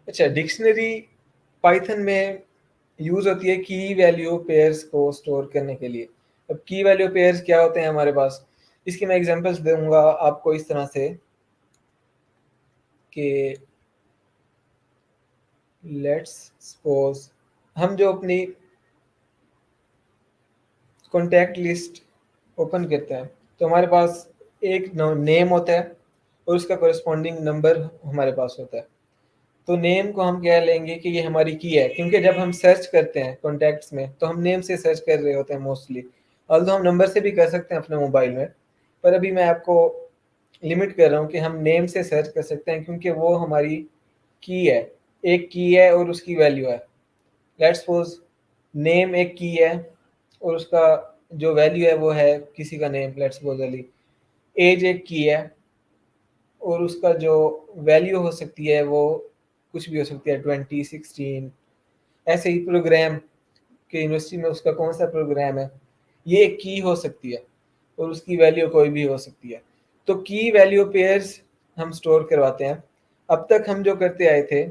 अच्छा, dictionary Python में use होती है की वैल्यू पेयर्स को स्टोर करने के लिए। अब की वैल्यू पेयर्स क्या होते हैं हमारे पास, इसकी मैं एग्जांपल्स दूंगा आपको इस तरह से कि लेट्स सपोज हम जो अपनी कॉन्टैक्ट लिस्ट ओपन करते हैं तो हमारे पास एक नेम होता है और उसका कोरिस्पॉन्डिंग नंबर हमारे पास होता है। तो नेम को हम कह लेंगे कि ये हमारी की है, क्योंकि जब हम सर्च करते हैं कॉन्टैक्ट्स में तो हम नेम से सर्च कर रहे होते हैं मोस्टली। ऑल्दो हम नंबर से भी कर सकते हैं अपने मोबाइल में, पर अभी मैं आपको लिमिट कर रहा हूँ कि हम नेम से सर्च कर सकते हैं, क्योंकि वो हमारी की है, एक की है और उसकी वैल्यू है। लेट्स सपोज नेम एक की है और उसका जो वैल्यू है वो है किसी का name, let's suppose Ali. As एक की है और उसका जो वैल्यू हो सकती है वो कुछ भी हो सकती है, 2016। ऐसे ही प्रोग्राम कि यूनिवर्सिटी में उसका कौन सा प्रोग्राम है, ये एक की हो सकती है और उसकी वैल्यू कोई भी हो सकती है। तो की वैल्यू पेयर्स हम स्टोर करवाते हैं। अब तक हम जो करते आए थे,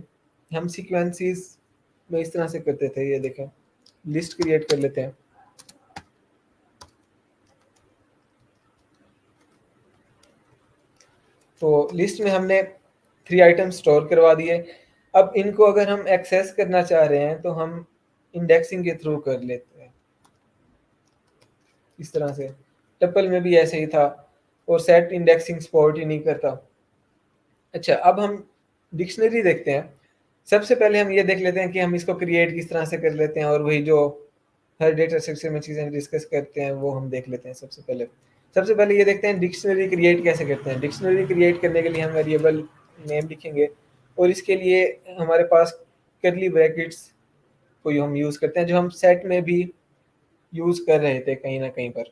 हम सीक्वेंसेस में इस तरह से करते थे। ये देखें, लिस्ट क्रिएट कर लेते हैं। तो लिस्ट में हमने 3 आइटम स्टोर करवा दिए। अब इनको अगर हम एक्सेस करना चाह रहे हैं तो हम इंडेक्सिंग के थ्रू कर लेते हैं, इस तरह से। टप्पल में भी ऐसे ही था और सेट इंडेक्सिंग सपोर्ट ही नहीं करता। अच्छा, अब हम डिक्शनरी देखते हैं। सबसे पहले हम ये देख लेते हैं कि हम इसको क्रिएट किस तरह से कर लेते हैं, और वही जो हर डेटा स्ट्रक्चर में चीज़ें डिस्कस करते हैं वो हम देख लेते हैं। सबसे पहले ये देखते हैं डिक्शनरी क्रिएट कैसे करते हैं। डिक्शनरी क्रिएट करने के लिए हम वेरिएबल नेम लिखेंगे और इसके लिए हमारे पास करली ब्रैकेट्स को हम यूज़ करते हैं, जो हम सेट में भी यूज़ कर रहे थे कहीं ना कहीं पर।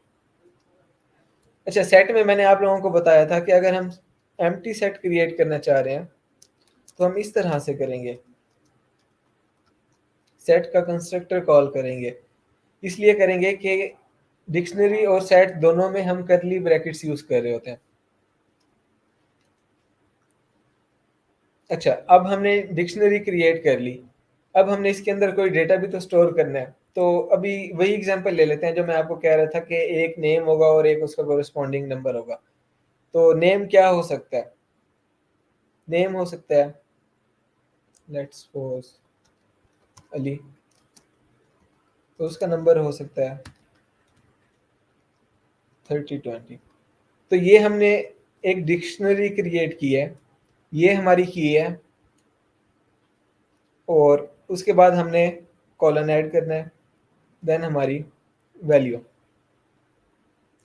अच्छा, सेट में मैंने आप लोगों को बताया था कि अगर हम एम्प्टी सेट क्रिएट करना चाह रहे हैं तो हम इस तरह से करेंगे, सेट का कंस्ट्रक्टर कॉल करेंगे। इसलिए करेंगे कि डिक्शनरी और सेट दोनों में हम करली ब्रैकेट्स यूज कर रहे होते हैं। अच्छा, अब हमने डिक्शनरी क्रिएट कर ली। अब हमने इसके अंदर कोई डेटा भी तो स्टोर करना है। तो अभी वही एग्जांपल ले लेते हैं जो मैं आपको कह रहा था कि एक नेम होगा और एक उसका कोरिस्पॉन्डिंग नंबर होगा। तो नेम क्या हो सकता है? नेम हो सकता है, लेट्स सपोज अली, तो उसका नंबर हो सकता है 3020। तो ये हमने एक डिक्शनरी क्रिएट की है, ये हमारी की है, और उसके बाद हमने कॉलन ऐड करना है, देन हमारी वैल्यू।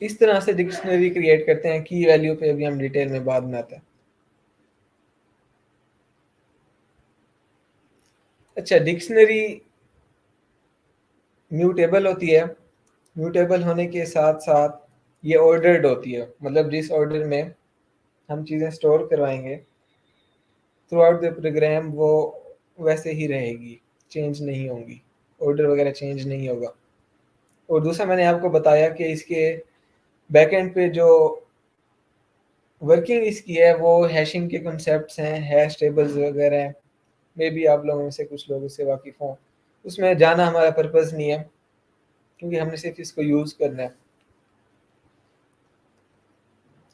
इस तरह से डिक्शनरी क्रिएट करते हैं। की वैल्यू पे अभी हम डिटेल में बाद में आते हैं। अच्छा, डिक्शनरी म्यूटेबल होती है। म्यूटेबल होने के साथ साथ ये ऑर्डर्ड होती है, मतलब जिस ऑर्डर में हम चीज़ें स्टोर करवाएंगे थ्रू आउट द प्रोग्राम वो वैसे ही रहेगी, चेंज नहीं होंगी, ऑर्डर वगैरह चेंज नहीं होगा। और दूसरा मैंने आपको बताया कि इसके बैकएंड पे जो वर्किंग इसकी है वो हैशिंग के कॉन्सेप्ट्स हैं, हैश टेबल्स वगैरह हैं। मे बी आप लोगों में से कुछ लोग उससे वाकिफ़ हों। उसमें जाना हमारा पर्पज़ नहीं है, क्योंकि हमने सिर्फ इसको यूज़ करना है।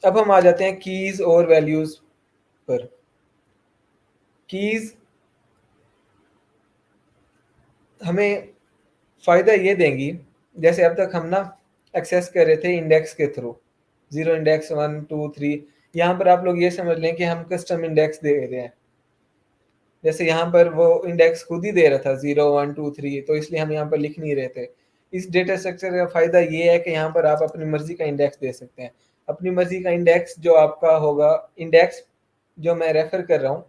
अब हम आ जाते हैं कीज़ और वैल्यूज़ पर। कीज़ हमें फ़ायदा ये देंगी, जैसे अब तक हम ना एक्सेस कर रहे थे इंडेक्स के थ्रू, 0 इंडेक्स 1 2 3। यहाँ पर आप लोग ये समझ लें कि हम कस्टम इंडेक्स दे रहे हैं। जैसे यहाँ पर वो इंडेक्स खुद ही दे रहा था 0 1 2 3, तो इसलिए हम यहाँ पर लिख नहीं रहे थे। इस डेटा स्ट्रक्चर का फ़ायदा ये है कि यहाँ पर आप अपनी मर्ज़ी का इंडेक्स दे सकते हैं। अपनी मर्ज़ी का इंडेक्स जो आपका होगा, इंडेक्स जो मैं रेफ़र कर रहा हूँ,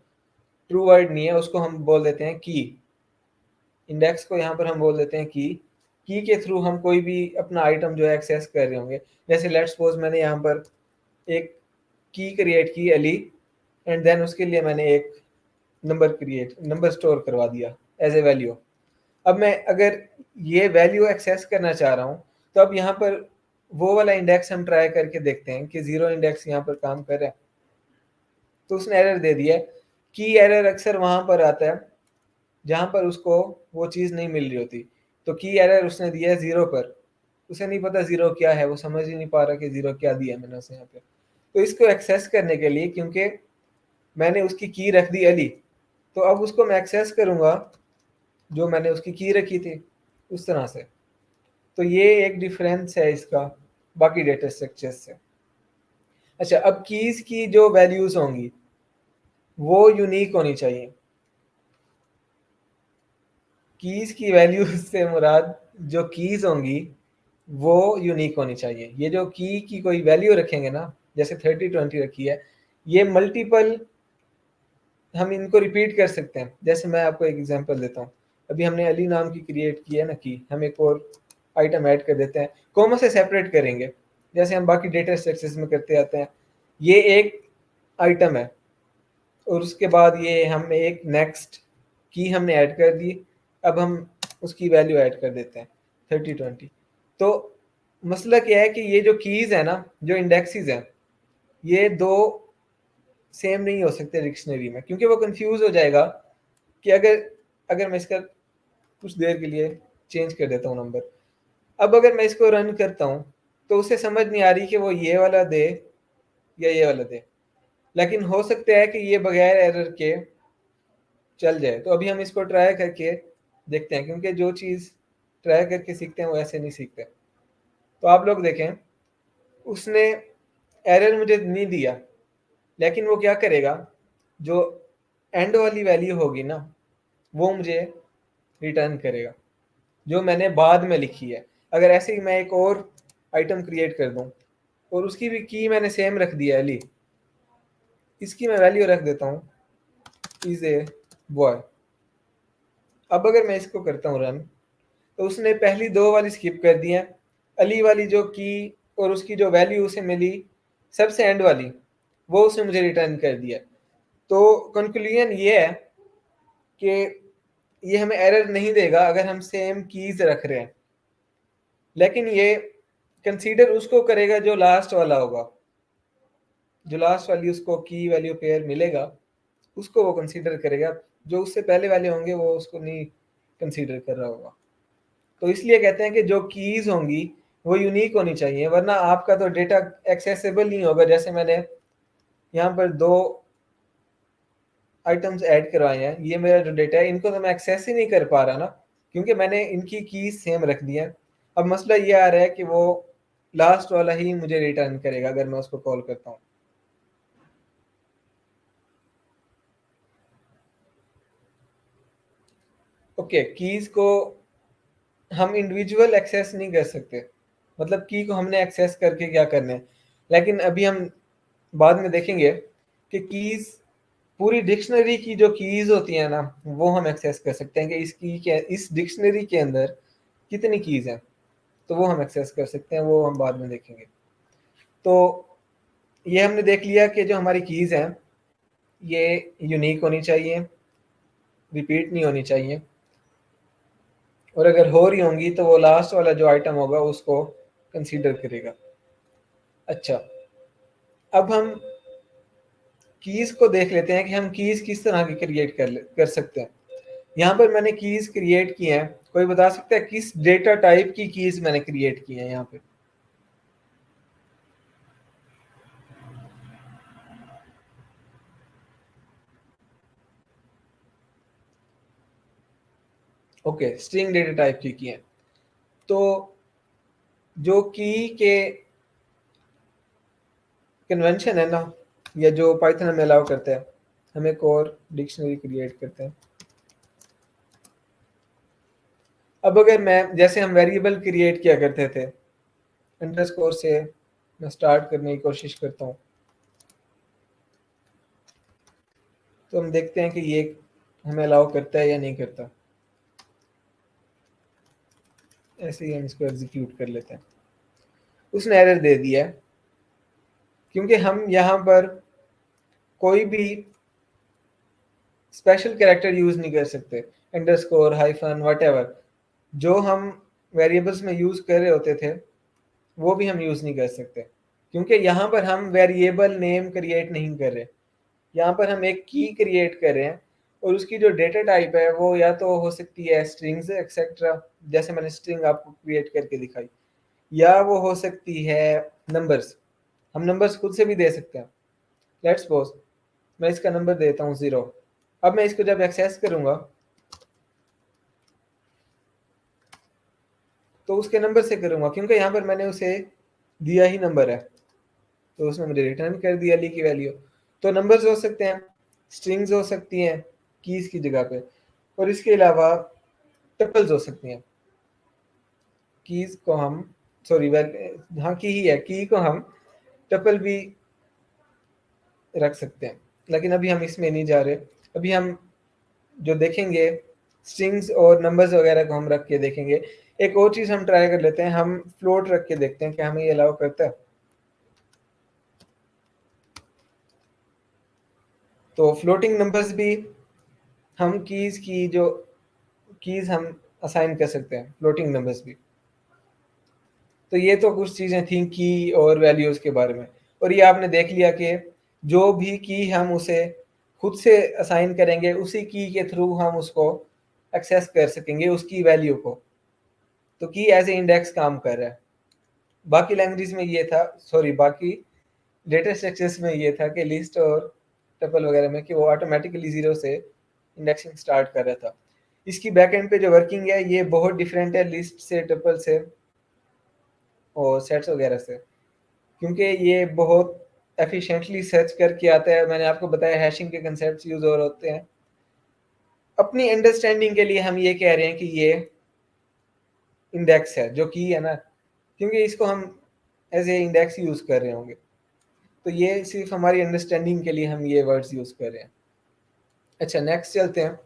ट्रू वर्ड नहीं है, उसको हम बोल देते हैं की। इंडेक्स को यहाँ पर हम बोल देते हैं की के थ्रू हम कोई भी अपना आइटम जो है एक्सेस कर रहे होंगे। जैसे लेट्स सपोज मैंने यहाँ पर एक की क्रिएट की अली, एंड देन उसके लिए मैंने एक नंबर स्टोर करवा दिया एज ए वैल्यू। अब मैं अगर ये वैल्यू एक्सेस करना चाह रहा हूँ तो अब यहाँ पर वो वाला इंडेक्स हम ट्राई करके देखते हैं कि 0 इंडेक्स यहाँ पर काम कर रहा है। तो उसने एरर दे दिया की एरर अक्सर वहां पर आता है जहां पर उसको वो चीज नहीं मिल रही होती। तो की एरर उसने दिया है 0 पर, उसे नहीं पता 0 क्या है, वो समझ ही नहीं पा रहा कि 0 क्या दिया मैंने उसे यहाँ पे। तो इसको एक्सेस करने के लिए, क्योंकि मैंने उसकी की रख दी अली, तो अब उसको मैं एक्सेस करूंगा जो मैंने उसकी की रखी थी उस तरह से। तो ये एक डिफरेंस है इसका बाकी डेटा स्ट्रक्चर्स से। अच्छा, अब कीज की जो वैल्यूज होंगी वो यूनिक होनी चाहिए। कीज की वैल्यूज से मुराद जो कीज होंगी वो यूनिक होनी चाहिए। ये जो की कोई वैल्यू रखेंगे ना, जैसे 3020 रखी है, ये मल्टीपल हम इनको रिपीट कर सकते हैं। जैसे मैं आपको एक एग्जांपल देता हूँ, अभी हमने अली नाम की क्रिएट की है ना की, हम एक और आइटम ऐड कर देते हैं, कॉमा से सेपरेट करेंगे जैसे हम बाकी डेटा स्ट्रक्चर्स में करते आते हैं। ये एक आइटम है और उसके बाद ये हम एक नेक्स्ट की हमने ऐड कर दी, अब हम उसकी वैल्यू ऐड कर देते हैं 3020। तो मसला क्या है कि ये जो कीज है ना, जो इंडेक्सेस हैं, ये दो सेम नहीं हो सकते डिक्शनरी में, क्योंकि वो कंफ्यूज हो जाएगा कि अगर अगर मैं इसका कुछ देर के लिए चेंज कर देता हूँ नंबर, अब अगर मैं इसको रन करता हूँ तो उसे समझ नहीं आ रही कि वो ये वाला दे या ये वाला दे, लेकिन हो सकता है कि ये बगैर एरर के चल जाए। तो अभी हम इसको ट्राई करके देखते हैं, क्योंकि जो चीज़ ट्राई करके सीखते हैं वो ऐसे नहीं सीखते। तो आप लोग देखें, उसने एरर मुझे नहीं दिया, लेकिन वो क्या करेगा, जो एंड वाली वैल्यू होगी ना वो मुझे रिटर्न करेगा जो मैंने बाद में लिखी है। अगर ऐसे ही मैं एक और आइटम क्रिएट कर दूं और उसकी भी की मैंने सेम रख दिया अली, इसकी मैं वैल्यू रख देता हूँ इज ए बॉय। अब अगर मैं इसको करता हूँ रन, तो उसने पहली दो वाली स्किप कर दी है, अली वाली जो की और उसकी जो वैल्यू उसे मिली सबसे एंड वाली, वो उसने मुझे रिटर्न कर दिया। तो कंक्लूजन ये है कि ये हमें एरर नहीं देगा अगर हम सेम कीज रख रहे हैं, लेकिन ये कंसीडर उसको करेगा जो लास्ट वाला होगा, जो लास्ट वाली उसको की वैल्यू पेयर मिलेगा उसको वो कंसीडर करेगा, जो उससे पहले वाले होंगे वो उसको नहीं कंसीडर कर रहा होगा। तो इसलिए कहते हैं कि जो कीज होंगी वो यूनिक होनी चाहिए, वरना आपका तो डेटा एक्सेसिबल नहीं होगा। जैसे मैंने यहाँ पर दो आइटम्स ऐड करवाए हैं, ये मेरा जो डेटा है इनको तो मैं एक्सेस ही नहीं कर पा रहा ना, क्योंकि मैंने इनकी कीज सेम रख दी है। अब मसला ये आ रहा है कि वो लास्ट वाला ही मुझे रिटर्न करेगा अगर मैं उसको कॉल करता हूँ। ओके, कीज को हम इंडिविजुअल एक्सेस नहीं कर सकते, मतलब की को हमने एक्सेस करके क्या करना है, लेकिन अभी हम बाद में देखेंगे कि कीज पूरी डिक्शनरी की जो कीज होती है ना वो हम एक्सेस कर सकते हैं कि इस डिक्शनरी के अंदर कितनी कीज हैं, तो वो हम एक्सेस कर सकते हैं, वो हम बाद में देखेंगे। तो ये हमने देख लिया कि जो हमारी कीज हैं ये यूनिक होनी चाहिए, रिपीट नहीं होनी चाहिए, और अगर हो रही होंगी तो वो लास्ट वाला जो आइटम होगा उसको कंसीडर करेगा। अच्छा, अब हम कीज को देख लेते हैं कि हम कीज किस तरह की क्रिएट कर सकते हैं। यहाँ पर मैंने कीज क्रिएट की हैं, कोई बता सकता है किस डेटा टाइप की कीज मैंने क्रिएट की है यहाँ पे? ओके, स्ट्रिंग डेटा टाइप की हैं। तो जो की के कन्वेंशन है ना, या जो पाइथन हमें अलाउ करता है, हम एक और डिक्शनरी क्रिएट करते हैं। अब अगर मैं, जैसे हम वेरिएबल क्रिएट किया करते थे, अंडरस्कोर से मैं स्टार्ट करने की कोशिश करता हूँ, तो हम देखते हैं कि ये हमें अलाउ करता है या नहीं करता। ऐसे ही हम इसको एग्जीक्यूट कर लेते हैं। उसने एरर दे दिया है क्योंकि हम यहाँ पर कोई भी स्पेशल कैरेक्टर यूज नहीं कर सकते, अंडरस्कोर, हाइफन, व्हाटएवर जो हम वेरिएबल्स में यूज कर रहे होते थे वो भी हम यूज नहीं कर सकते, क्योंकि यहाँ पर हम वेरिएबल नेम क्रिएट नहीं कर रहे। यहाँ पर हम एक की क्रिएट कर रहे हैं और उसकी जो डेटा टाइप है वो या तो हो सकती है स्ट्रिंग्स एक्सेट्रा, जैसे मैंने स्ट्रिंग आपको क्रिएट करके दिखाई, या वो हो सकती है नंबर्स। हम नंबर्स खुद से भी दे सकते हैं। लेट्स सपोज मैं इसका नंबर देता हूँ 0। अब मैं इसको जब एक्सेस करूंगा तो उसके नंबर से करूंगा, क्योंकि यहाँ पर मैंने उसे दिया ही नंबर है, तो उसने मुझे रिटर्न कर दिया ली की वैल्यू। तो नंबर्स हो सकते हैं, स्ट्रिंग्स हो सकती हैं कीज की जगह पे, और इसके अलावा टपल्स हो सकती हैं। कीज को हम सॉरी हाँ की ही है, की को हम टपल भी रख सकते हैं, लेकिन अभी हम इसमें नहीं जा रहे। अभी हम जो देखेंगे स्ट्रिंग्स और नंबर्स वगैरह को हम रख के देखेंगे। एक और चीज हम ट्राई कर लेते हैं, हम फ्लोट रख के देखते हैं कि हमें ये अलाउ करता है। तो फ्लोटिंग नंबर्स भी हम कीज हम असाइन कर सकते हैं, फ्लोटिंग नंबर्स भी। तो ये तो कुछ चीजें थी की और वैल्यूज के बारे में। और ये आपने देख लिया कि जो भी की हम उसे खुद से असाइन करेंगे, उसी की के थ्रू हम उसको एक्सेस कर सकेंगे उसकी वैल्यू को। तो की एज ए इंडेक्स काम कर रहा है। बाकी लैंग्वेज में ये था, सॉरी बाकी डेटा स्ट्रक्चर्स में ये था कि लिस्ट और टपल वगैरह में कि वो ऑटोमेटिकली जीरो से इंडेक्सिंग स्टार्ट कर रहा था। इसकी बैक एंड पे जो वर्किंग है ये बहुत डिफरेंट है लिस्ट से, टपल से और सेट्स वगैरह से, क्योंकि ये बहुत एफिशिएंटली सर्च करके आता है। मैंने आपको बताया हैशिंग के कंसेप्ट यूज और होते हैं। अपनी अंडरस्टैंडिंग के लिए हम ये कह रहे हैं कि ये इंडेक्स है जो की है ना, क्योंकि इसको हम एज ए इंडेक्स यूज कर रहे होंगे। तो ये सिर्फ हमारी अंडरस्टैंडिंग के लिए हम ये वर्ड्स यूज कर रहे हैं। अच्छा नेक्स्ट चलते हैं।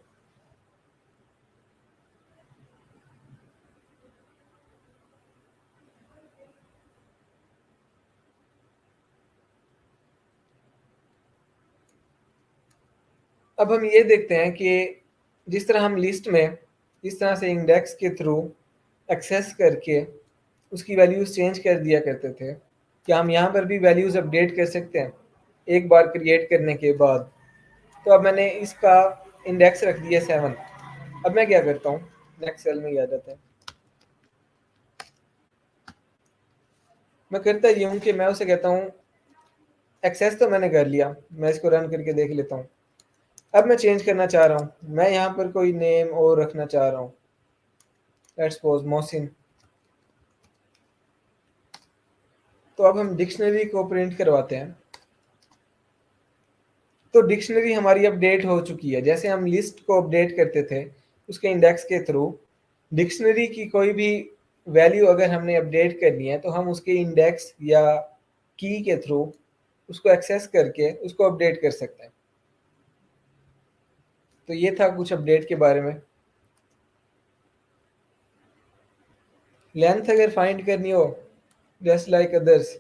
अब हम ये देखते हैं कि जिस तरह हम लिस्ट में इस तरह से इंडेक्स के थ्रू एक्सेस करके उसकी वैल्यूज चेंज कर दिया करते थे, क्या हम यहाँ पर भी वैल्यूज अपडेट कर सकते हैं एक बार क्रिएट करने के बाद? तो अब मैंने इसका इंडेक्स रख दिया 7। अब मैं क्या करता हूँ, नेक्स्ट सेल में ही आ जाता है। मैं करता ये हूँ कि मैं उसे कहता हूँ एक्सेस तो मैंने कर लिया, मैं इसको रन करके देख लेता हूँ। अब मैं चेंज करना चाह रहा हूँ, मैं यहाँ पर कोई नेम और रखना चाह रहा हूँ, लेट्स सपोज मोहसिन। तो अब हम डिक्शनरी को प्रिंट करवाते हैं। तो डिक्शनरी हमारी अपडेट हो चुकी है। जैसे हम लिस्ट को अपडेट करते थे उसके इंडेक्स के थ्रू, डिक्शनरी की कोई भी वैल्यू अगर हमने अपडेट करनी है तो हम उसके इंडेक्स या की के थ्रू उसको एक्सेस करके उसको अपडेट कर सकते हैं। तो ये था कुछ अपडेट के बारे में। लेंथ अगर फाइंड करनी हो जस्ट लाइक अदर्स,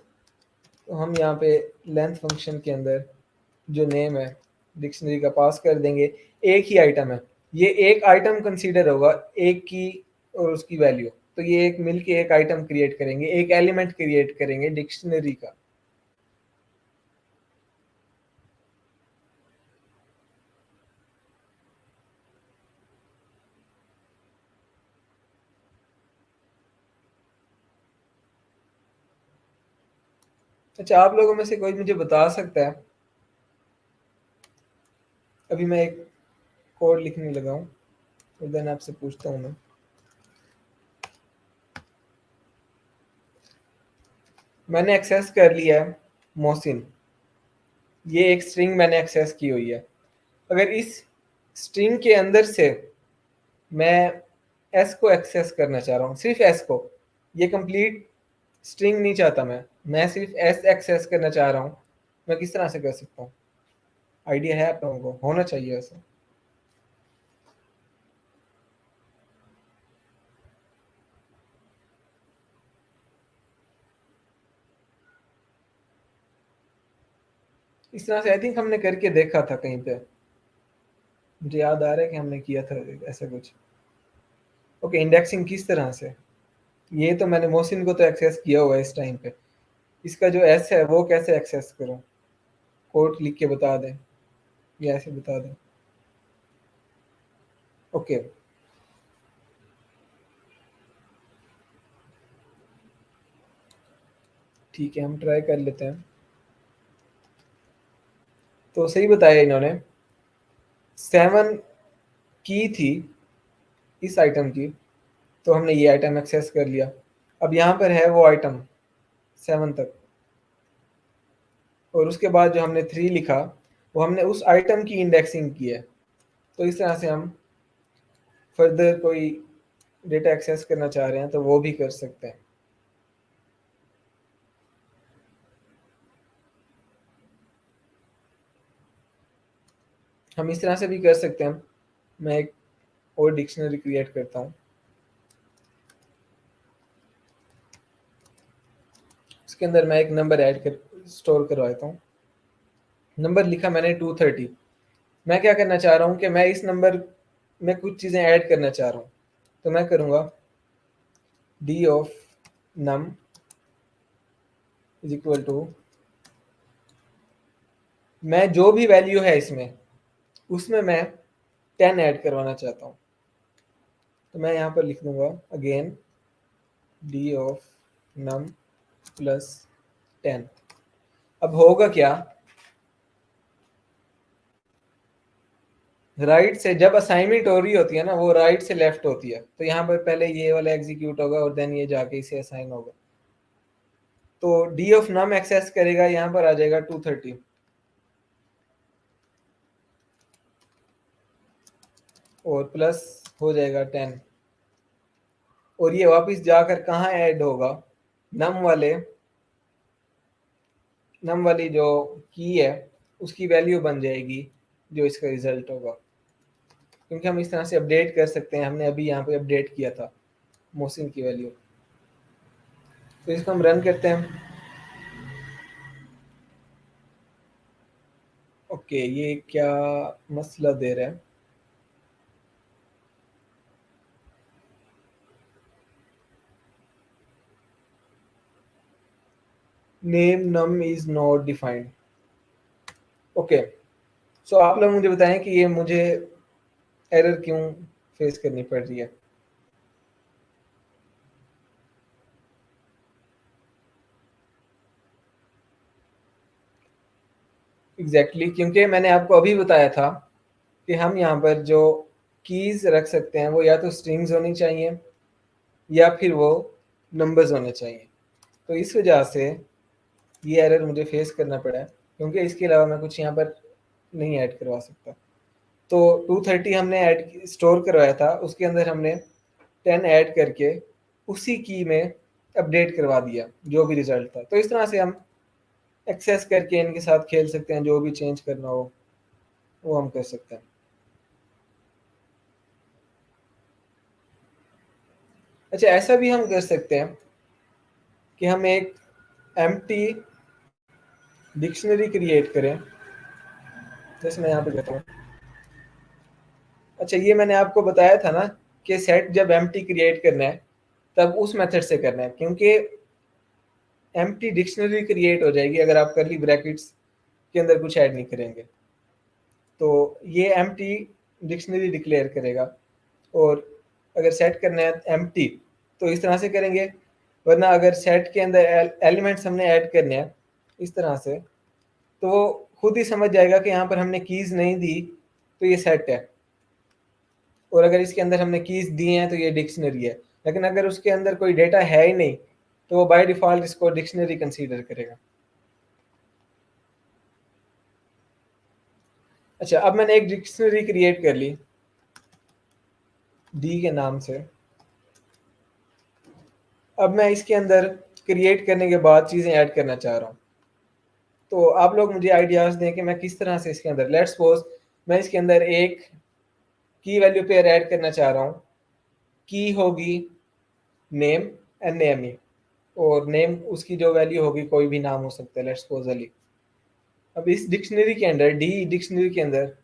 तो हम यहाँ पे लेंथ फंक्शन के अंदर जो नेम है डिक्शनरी का पास कर देंगे। एक ही आइटम है, ये एक आइटम कंसीडर होगा, एक की और उसकी वैल्यू। तो ये एक मिलके एक आइटम क्रिएट करेंगे, एक एलिमेंट क्रिएट करेंगे डिक्शनरी का। अच्छा आप लोगों में से कोई मुझे बता सकता है, अभी मैं एक कोड लिखने लगा हूँ और देन आपसे पूछता हूँ मैं। मैंने एक्सेस कर लिया है मोहसिन, ये एक स्ट्रिंग मैंने एक्सेस की हुई है। अगर इस स्ट्रिंग के अंदर से मैं एस को एक्सेस करना चाह रहा हूँ, सिर्फ एस को, ये कंप्लीट स्ट्रिंग नहीं चाहता मैं सिर्फ एस एक्सेस करना चाह रहा हूँ, मैं किस तरह से कर सकता हूँ? आइडिया है आप लोगों को? होना चाहिए ऐसा। इस तरह से आई थिंक हमने करके देखा था कहीं पे, मुझे याद आ रहा है कि हमने किया था ऐसा कुछ। ओके इंडेक्सिंग किस तरह से, ये तो मैंने मोहसिन को तो एक्सेस किया हुआ है इस टाइम पे, इसका जो एस है वो कैसे एक्सेस करूँ? कोड लिख के बता दें। या ऐसे बता दें? ओके, ठीक है, हम ट्राई कर लेते हैं। तो सही बताया इन्होंने, 7 की थी इस आइटम की, तो हमने ये आइटम एक्सेस कर लिया। अब यहाँ पर है वो आइटम 7 तक, और उसके बाद जो हमने 3 लिखा वो हमने उस आइटम की इंडेक्सिंग की है। तो इस तरह से हम फर्दर कोई डेटा एक्सेस करना चाह रहे हैं तो वो भी कर सकते हैं। हम इस तरह से भी कर सकते हैं। मैं एक और डिक्शनरी क्रिएट करता हूँ, उसके अंदर मैं एक नंबर ऐड कर स्टोर करवाता हूँ। नंबर लिखा मैंने 230। मैं क्या करना चाह रहा हूँ कि मैं इस नंबर में कुछ चीज़ें ऐड करना चाह रहा हूँ, तो मैं करूँगा D of num is equal to, मैं जो भी वैल्यू है इसमें उसमें मैं 10 ऐड करवाना चाहता हूँ। तो मैं यहाँ पर लिख दूंगा again D of num plus 10। अब होगा क्या, राइट से जब असाइनमेंट हो रही होती है ना, वो राइट से लेफ्ट होती है, तो यहाँ पर पहले ये वाला एग्जीक्यूट होगा और देन ये जाके इसे असाइन होगा। तो डी ऑफ नम एक्सेस करेगा, यहाँ पर आ जाएगा 230, और प्लस हो जाएगा 10, और ये वापस जाकर कहाँ ऐड होगा, नम वाले नम वाली जो की है उसकी वैल्यू बन जाएगी जो इसका रिजल्ट होगा। क्योंकि हम इस तरह से अपडेट कर सकते हैं, हमने अभी यहाँ पे अपडेट किया था मोहसिन की वैल्यू। तो इसको हम रन करते हैं। ओके, ये क्या मसला दे रहा है, name num is not defined. Okay, so आप लोग मुझे बताएं कि ये मुझे एरर क्यों फेस करनी पड़ रही है। एग्जैक्टली क्योंकि मैंने आपको अभी बताया था कि हम यहाँ पर जो कीज रख सकते हैं वो या तो स्ट्रिंग्स होनी चाहिए या फिर वो नंबर्स होने चाहिए। तो इस वजह से ये एरर मुझे फेस करना पड़ा है, क्योंकि इसके अलावा मैं कुछ यहाँ पर नहीं ऐड करवा सकता। तो 230 हमने ऐड स्टोर करवाया था, उसके अंदर हमने 10 ऐड करके उसी की में अपडेट करवा दिया जो भी रिजल्ट था। तो इस तरह से हम एक्सेस करके इनके साथ खेल सकते हैं, जो भी चेंज करना हो वो हम कर सकते हैं। अच्छा, ऐसा भी हम कर सकते हैं कि हम एक एम्प्टी डिक्शनरी क्रिएट करें, जैसे मैं यहाँ पे कहता हूँ। अच्छा, ये मैंने आपको बताया था ना कि सेट जब एम्प्टी क्रिएट करना है तब उस मेथड से करना है, क्योंकि एम्प्टी डिक्शनरी क्रिएट हो जाएगी अगर आप करली ब्रैकेट्स के अंदर कुछ ऐड नहीं करेंगे। तो ये एम्प्टी डिक्शनरी डिक्लेयर करेगा, और अगर सेट करना है एम्प्टी तो इस तरह से करेंगे, वरना अगर सेट के अंदर एलिमेंट्स हमने ऐड करने हैं इस तरह से, तो वो खुद ही समझ जाएगा कि यहाँ पर हमने कीज नहीं दी तो ये सेट है, और अगर इसके अंदर हमने कीज दी हैं तो ये डिक्शनरी है। लेकिन अगर उसके अंदर कोई डेटा है ही नहीं तो वो बाय डिफॉल्ट इसको डिक्शनरी कंसीडर करेगा। अच्छा, अब मैंने एक डिक्शनरी क्रिएट कर ली डी के नाम से। अब मैं इसके अंदर क्रिएट करने के बाद चीज़ें ऐड करना चाह रहा हूँ, तो आप लोग मुझे आइडियाज़ दें कि मैं किस तरह से इसके अंदर, लेट्स सपोज मैं इसके अंदर एक की वैल्यू पेयर ऐड करना चाह रहा हूँ। की होगी नेम, NAME, और नेम उसकी जो वैल्यू होगी कोई भी नाम हो सकता है, लेट्स सपोज अली। अब इस डिक्शनरी के अंदर, डी डिक्शनरी के अंदर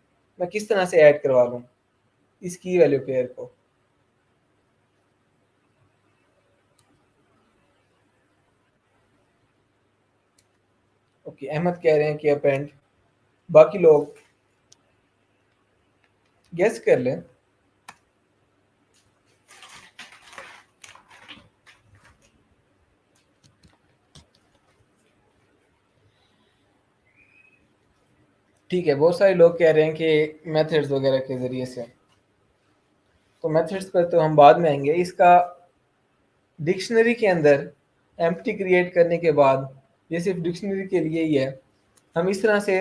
मैं किस तरह से ऐड करवा लूँ इस की वैल्यू पेयर को। ओके, अहमद कह रहे हैं कि अपेंड, बाकी लोग गेस कर लें। ठीक है, बहुत सारे लोग कह रहे हैं कि मेथड्स वगैरह के ज़रिए से, तो मेथड्स पर तो हम बाद में आएंगे। इसका डिक्शनरी के अंदर एम्प्टी क्रिएट करने के बाद, ये सिर्फ डिक्शनरी के लिए ही है, हम इस तरह से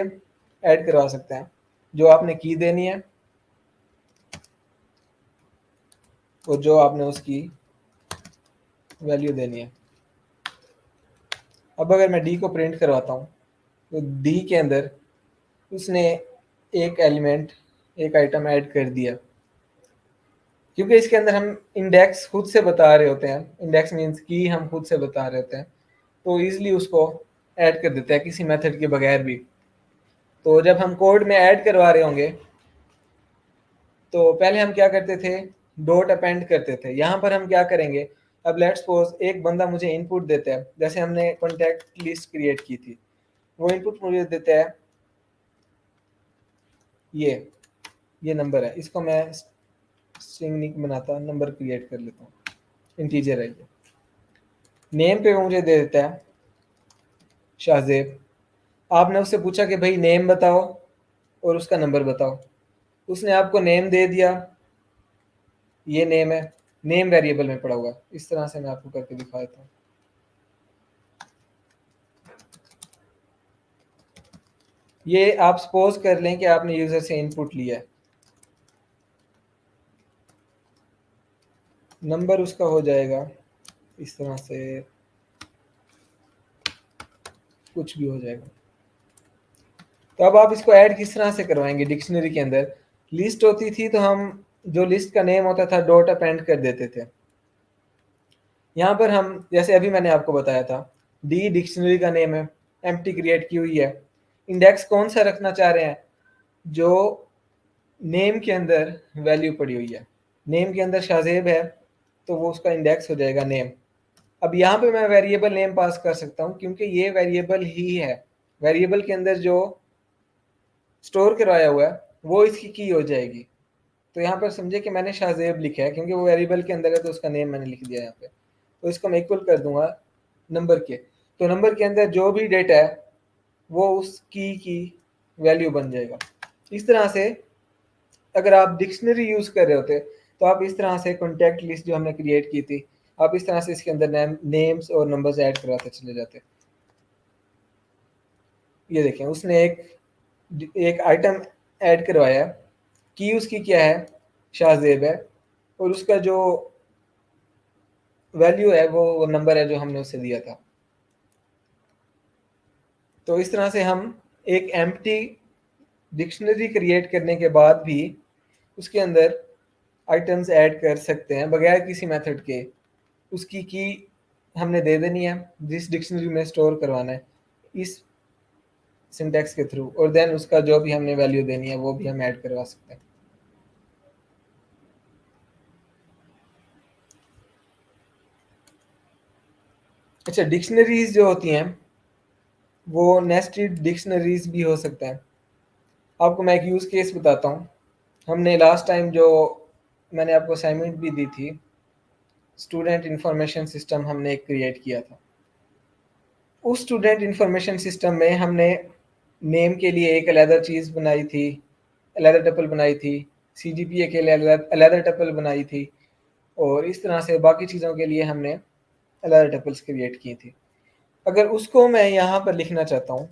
ऐड करवा सकते हैं। जो आपने की देनी है और जो आपने उसकी वैल्यू देनी है। अब अगर मैं डी को प्रिंट करवाता हूँ तो डी के अंदर उसने एक एलिमेंट, एक आइटम ऐड कर दिया। क्योंकि इसके अंदर हम इंडेक्स खुद से बता रहे होते हैं, इंडेक्स मीन्स की हम खुद से बता रहे होते हैं, तो ईजिली उसको ऐड कर देते हैं किसी मेथड के बगैर भी। तो जब हम कोड में ऐड करवा रहे होंगे तो पहले हम क्या करते थे, डॉट अपेंड करते थे। यहाँ पर हम क्या करेंगे, अब लेट्स सपोज एक बंदा मुझे इनपुट देता है, जैसे हमने कॉन्टैक्ट लिस्ट क्रिएट की थी, वो इनपुट मुझे देता है ये नंबर है, इसको मैं स्ट्रिंग नहीं बनाता, नंबर क्रिएट कर लेता हूँ, इंटीजर है ये। नेम पे वो मुझे दे देता है शाहजेब। आपने उससे पूछा कि भाई नेम बताओ और उसका नंबर बताओ, उसने आपको नेम दे दिया, ये नेम है, नेम वेरिएबल में पड़ा हुआ है। इस तरह से मैं आपको करके दिखा देता हूँ। ये आप सपोज कर लें कि आपने यूजर से इनपुट लिया है, नंबर उसका हो जाएगा इस तरह से, कुछ भी हो जाएगा। तो अब आप इसको ऐड किस तरह से करवाएंगे, डिक्शनरी के अंदर लिस्ट होती थी तो हम जो लिस्ट का नेम होता था डॉट अपेंड कर देते थे। यहाँ पर हम, जैसे अभी मैंने आपको बताया था, डी डिक्शनरी का नेम है, एम्प्टी क्रिएट की हुई है, इंडेक्स कौन सा रखना चाह रहे हैं, जो नेम के अंदर वैल्यू पड़ी हुई है। नेम के अंदर शाहजेब है तो वो उसका इंडेक्स हो जाएगा नेम। अब यहाँ पे मैं वेरिएबल नेम पास कर सकता हूँ क्योंकि ये वेरिएबल ही है, वेरिएबल के अंदर जो स्टोर करवाया हुआ है वो इसकी की हो जाएगी। तो यहाँ पर समझे कि मैंने शाहजेब लिखा है क्योंकि वो वेरिएबल के अंदर है तो उसका नेम मैंने लिख दिया यहाँ पे। तो इसको मैं इक्वल कर दूंगा नंबर के, तो नंबर के अंदर जो भी डेटा है वो उस की वैल्यू बन जाएगा। इस तरह से अगर आप डिक्शनरी यूज कर रहे होते तो आप इस तरह से कॉन्टैक्ट लिस्ट जो हमने क्रिएट की थी, आप इस तरह से इसके अंदर नेम्स और नंबर्स ऐड करवाते चले जाते। ये देखें, उसने एक एक आइटम ऐड करवाया, की उसकी क्या है, शाहजेब है, और उसका जो वैल्यू है वो नंबर है जो हमने उसे दिया था। तो इस तरह से हम एक एम्प्टी डिक्शनरी क्रिएट करने के बाद भी उसके अंदर आइटम्स ऐड कर सकते हैं बगैर किसी मेथड के। उसकी की हमने दे देनी है जिस डिक्शनरी में स्टोर करवाना है इस सिंटैक्स के थ्रू, और देन उसका जो भी हमने वैल्यू देनी है वो भी हम ऐड करवा सकते हैं। अच्छा, डिक्शनरीज जो होती हैं वो नेस्टेड डिक्शनरीज भी हो सकते हैं। आपको मैं एक यूज़ केस बताता हूँ। हमने लास्ट टाइम जो मैंने आपको असाइनमेंट भी दी थी, स्टूडेंट इंफॉर्मेशन सिस्टम हमने एक क्रिएट किया था। उस स्टूडेंट इंफॉर्मेशन सिस्टम में हमने नेम के लिए एक अलहदा चीज़ बनाई थी, अलहदा टपल बनाई थी, CGPA के लिए अलहदा टपल बनाई थी, और इस तरह से बाकी चीज़ों के लिए हमने अलहदा टपल्स क्रिएट की थी। अगर उसको मैं यहाँ पर लिखना चाहता हूँ